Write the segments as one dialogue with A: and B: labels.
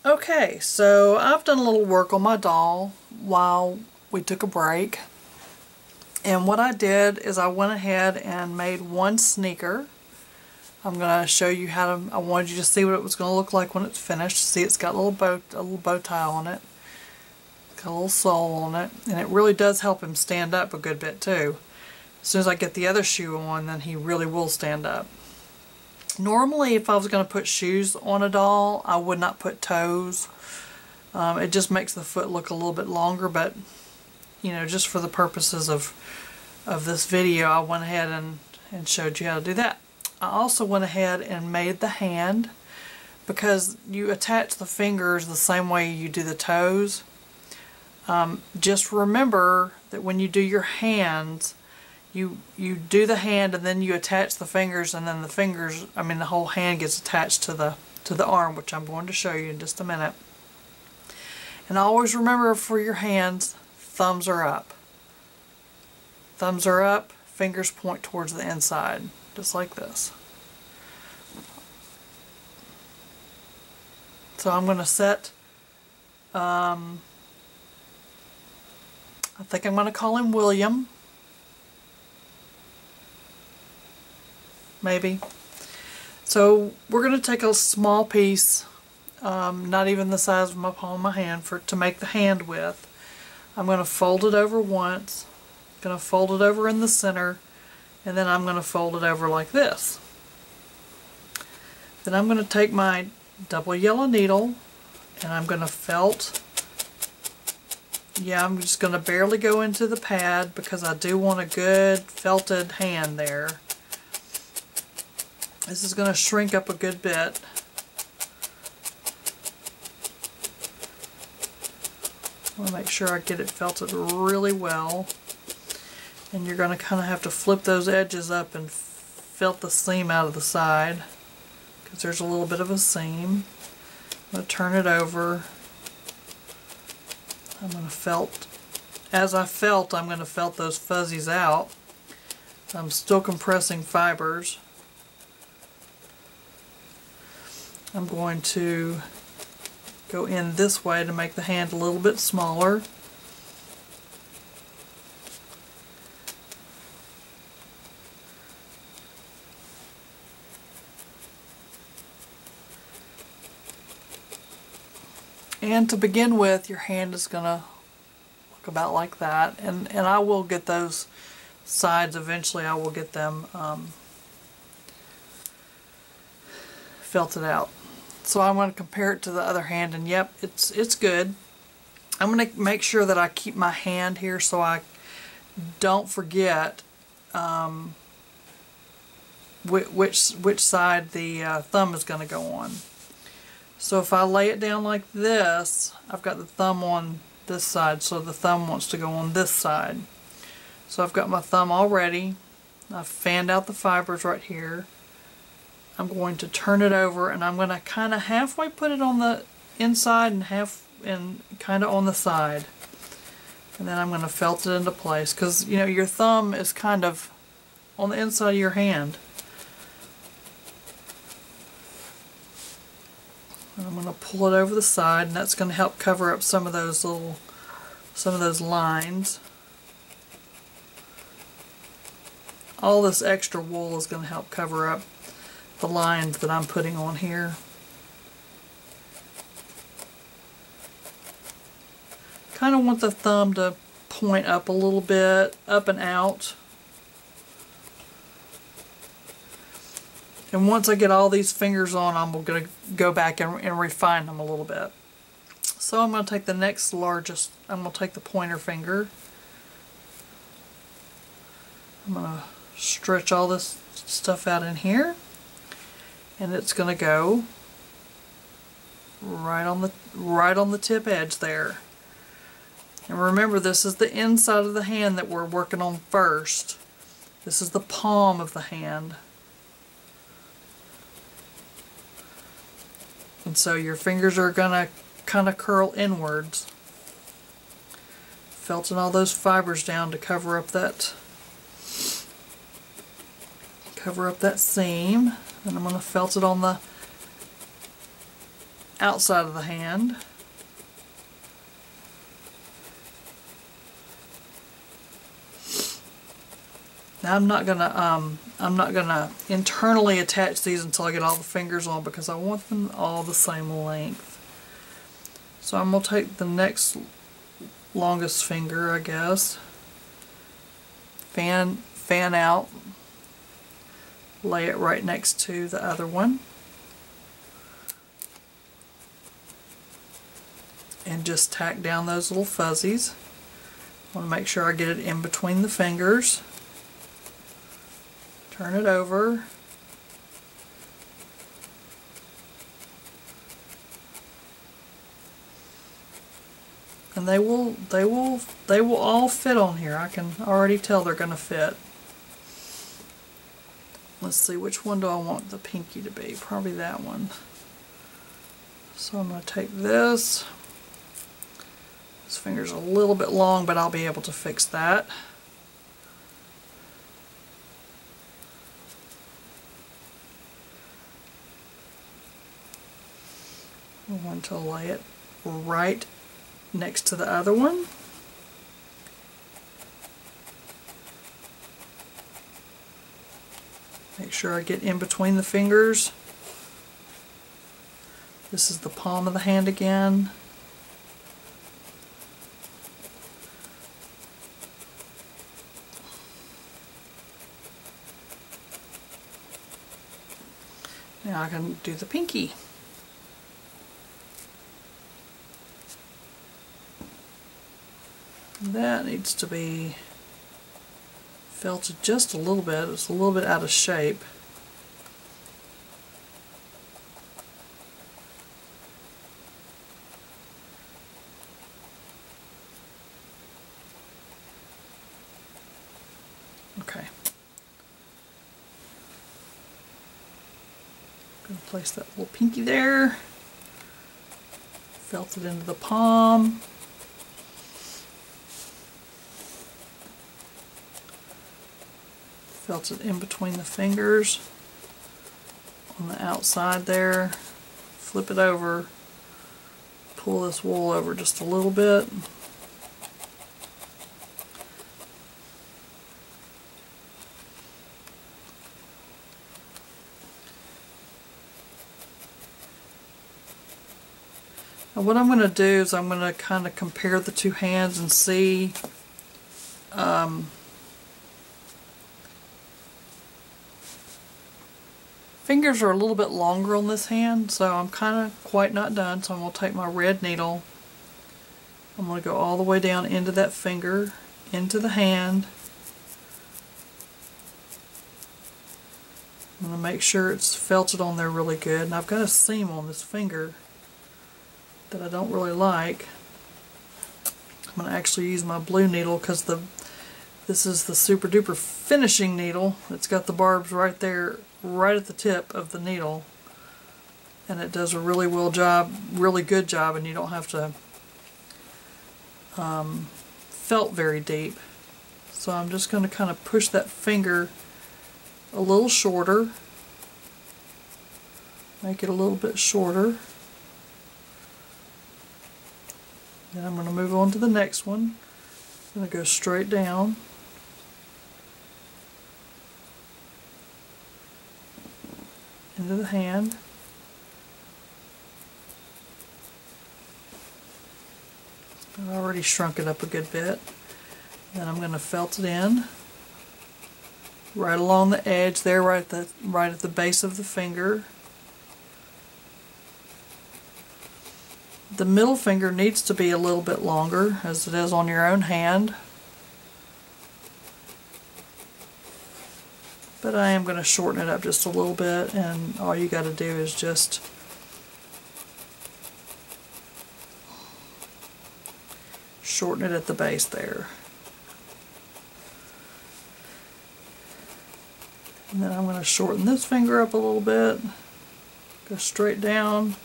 A: Okay, so I've done a little work on my doll while we took a break. And what I did is I went ahead and made one sneaker. I'm going to show you how to, I wanted you to see what it was going to look like when it's finished. See, it's got a little bow tie on it. Got a little sole on it. And it really does help him stand up a good bit too. As soon as I get the other shoe on, then he really will stand up. Normally, if I was going to put shoes on a doll, I would not put toes. It just makes the foot look a little bit longer, but you know, just for the purposes of this video, I went ahead and showed you how to do that. I also went ahead and made the hand, because you attach the fingers the same way you do the toes. Just remember that when you do your hands, you do the hand and then you attach the fingers, and then the fingers, I mean the whole hand gets attached to the arm, which I'm going to show you in just a minute. And always remember, for your hands, thumbs are up. Thumbs are up, fingers point towards the inside, just like this. So I'm going to set, I think I'm going to call him William. Maybe. So we're going to take a small piece, not even the size of my palm of my hand, to make the hand with. I'm going to fold it over once, going to fold it over in the center, and then I'm going to fold it over like this. Then I'm going to take my double yellow needle and I'm going to felt. Yeah, I'm just going to barely go into the pad because I do want a good felted hand there. This is going to shrink up a good bit. I want to make sure I get it felted really well. And you're going to kind of have to flip those edges up and felt the seam out of the side, because there's a little bit of a seam. I'm going to turn it over. I'm going to felt. As I felt, I'm going to felt those fuzzies out. I'm still compressing fibers. I'm going to go in this way to make the hand a little bit smaller. And to begin with, your hand is going to look about like that. And I will get those sides eventually. I will get them felted out. So I'm going to compare it to the other hand, and yep, it's good. I'm going to make sure that I keep my hand here so I don't forget which side the thumb is going to go on. So if I lay it down like this, I've got the thumb on this side, so the thumb wants to go on this side. So I've got my thumb all ready. I've fanned out the fibers right here. I'm going to turn it over, and I'm going to kind of halfway put it on the inside and kind of on the side. And then I'm going to felt it into place, because you know your thumb is kind of on the inside of your hand. And I'm going to pull it over the side, and that's going to help cover up some of those lines. All this extra wool is going to help cover up the lines that I'm putting on here. Kind of want the thumb to point up a little bit, up and out. And once I get all these fingers on, I'm going to go back and refine them a little bit. So I'm going to take the next largest, I'm going to take the pointer finger. I'm going to stretch all this stuff out in here. And it's going to go right on the tip edge there. And remember, this is the inside of the hand that we're working on first. This is the palm of the hand. And so your fingers are going to kind of curl inwards. Felting all those fibers down to cover up that seam. And I'm going to felt it on the outside of the hand. Now I'm not gonna internally attach these until I get all the fingers on, because I want them all the same length. So I'm gonna take the next longest finger, I guess, fan out, lay it right next to the other one, and just tack down those little fuzzies. I want to make sure I get it in between the fingers. Turn it over. And they will all fit on here. I can already tell they're going to fit. Let's see, which one do I want the pinky to be? Probably that one. So I'm going to take this. This finger's a little bit long, but I'll be able to fix that. I want to lay it right next to the other one. Make sure I get in between the fingers. This is the palm of the hand again. Now I can do the pinky. That needs to be felted just a little bit. It's a little bit out of shape. Okay. I'm going to place that little pinky there. Felt it into the palm. Felt it in between the fingers on the outside there. Flip it over. Pull this wool over just a little bit. Now what I'm going to do is I'm going to kind of compare the two hands and see fingers are a little bit longer on this hand, so I'm kind of quite not done. So I'm going to take my red needle. I'm going to go all the way down into that finger, into the hand. I'm going to make sure it's felted on there really good. And I've got a seam on this finger that I don't really like. I'm going to actually use my blue needle because this is the Super Duper finishing needle. It's got the barbs right there, right at the tip of the needle, and it does a really good job, and you don't have to felt very deep. So I'm just going to kind of push that finger a little shorter, make it a little bit shorter. Then I'm going to move on to the next one. I'm going to go straight down. Into the hand. I've already shrunk it up a good bit. Then I'm going to felt it in right along the edge there, right at the base of the finger. The middle finger needs to be a little bit longer, as it is on your own hand. But I am going to shorten it up just a little bit, and all you got to do is just shorten it at the base there. And then I'm going to shorten this finger up a little bit, go straight down,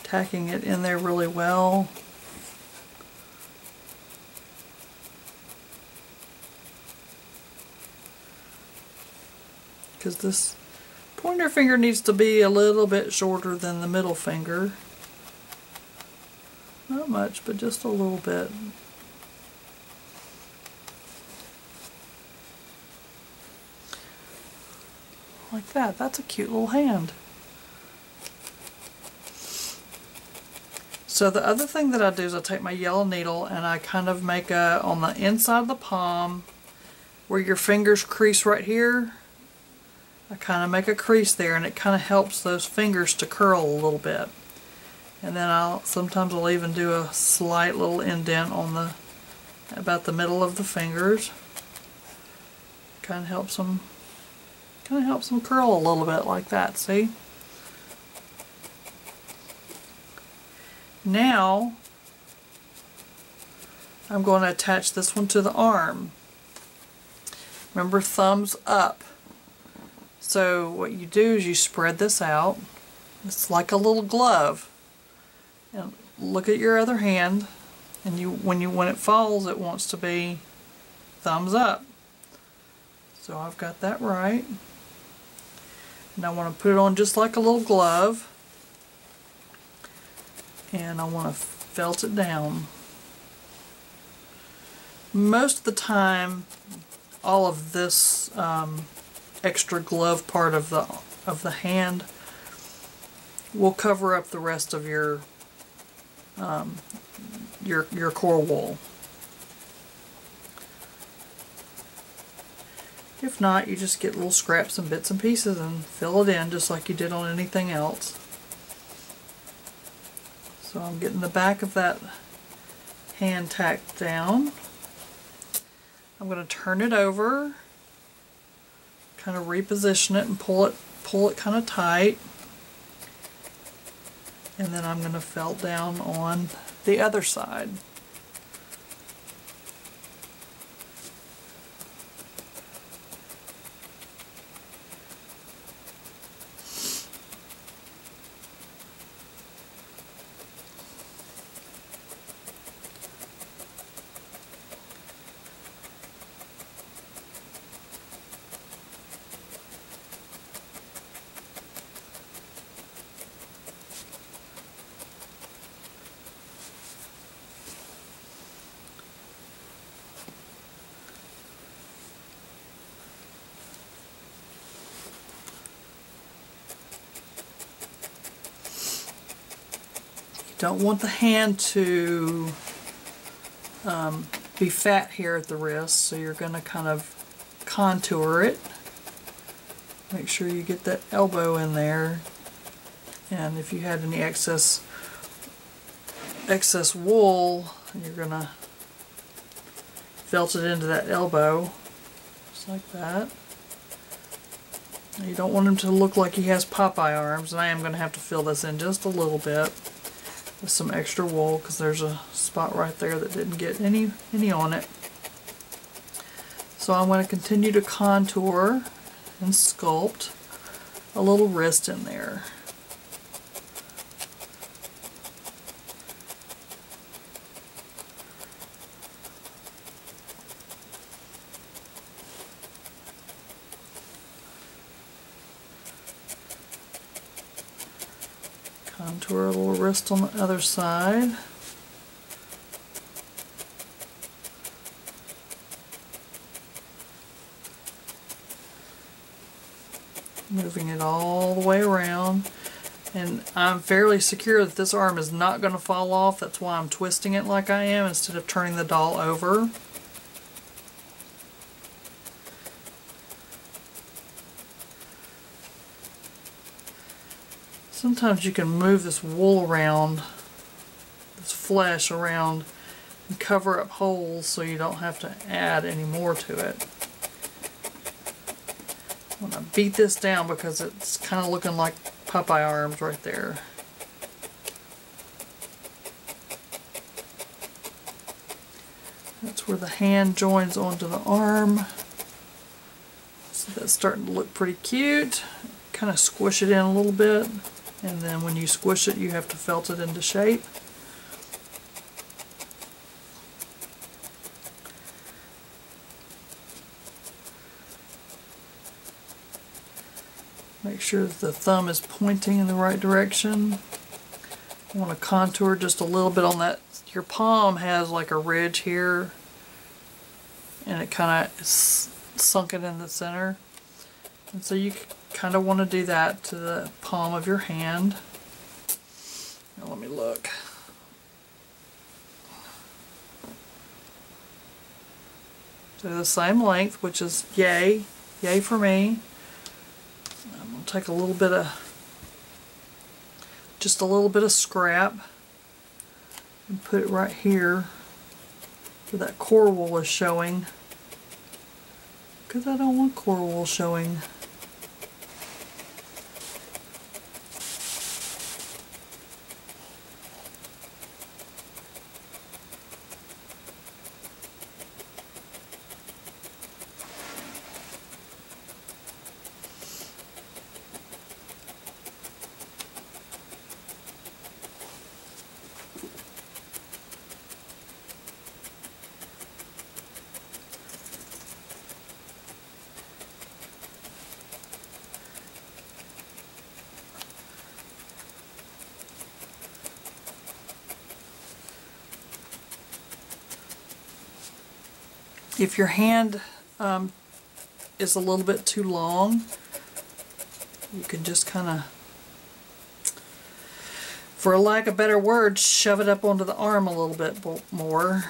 A: tacking it in there really well. Because this Pointer finger needs to be a little bit shorter than the middle finger. Not much, but just a little bit. Like that. That's a cute little hand. So the other thing that I do is I take my yellow needle and I kind of make a, on the inside of the palm, where your fingers crease right here, I kind of make a crease there, and it kind of helps those fingers to curl a little bit. And then sometimes I'll even do a slight little indent on about the middle of the fingers. Kind of helps them curl a little bit like that, see? Now I'm going to attach this one to the arm. Remember, thumbs up. So what you do is you spread this out. It's like a little glove. And look at your other hand, and when it falls, it wants to be thumbs up. So I've got that right. And I want to put it on just like a little glove. And I want to felt it down. Most of the time, all of this extra glove part of the hand will cover up the rest of your core wool. If not, you just get little scraps and bits and pieces and fill it in just like you did on anything else. So I'm getting the back of that hand tacked down. I'm going to turn it over, kind of reposition it and pull it kind of tight. And then I'm going to felt down on the other side. Don't want the hand to be fat here at the wrist, so you're going to kind of contour it. Make sure you get that elbow in there, and if you had any excess wool, you're going to felt it into that elbow, just like that. You don't want him to look like he has Popeye arms, and I am going to have to fill this in just a little bit with some extra wool, because there's a spot right there that didn't get any on it. So I'm going to continue to contour and sculpt a little wrist in there. Contour a little wrist on the other side. Moving it all the way around. And I'm fairly secure that this arm is not going to fall off. That's why I'm twisting it like I am instead of turning the doll over. Sometimes you can move this wool around, this flesh around, and cover up holes so you don't have to add any more to it. I'm going to beat this down because it's kind of looking like Popeye arms right there. That's where the hand joins onto the arm. So that's starting to look pretty cute. Kind of squish it in a little bit. And then when you squish it, you have to felt it into shape. Make sure that the thumb is pointing in the right direction. I want to contour just a little bit on that. Your palm has like a ridge here, and it kind of sunken in the center. And so you kind of want to do that to the palm of your hand. Now let me look. So the same length, which is yay for me. I'm going to take a little bit of, just a little bit of scrap and put it right here where that core wool is showing, because I don't want core wool showing. If your hand is a little bit too long, you can just kind of, for lack of better words, shove it up onto the arm a little bit more.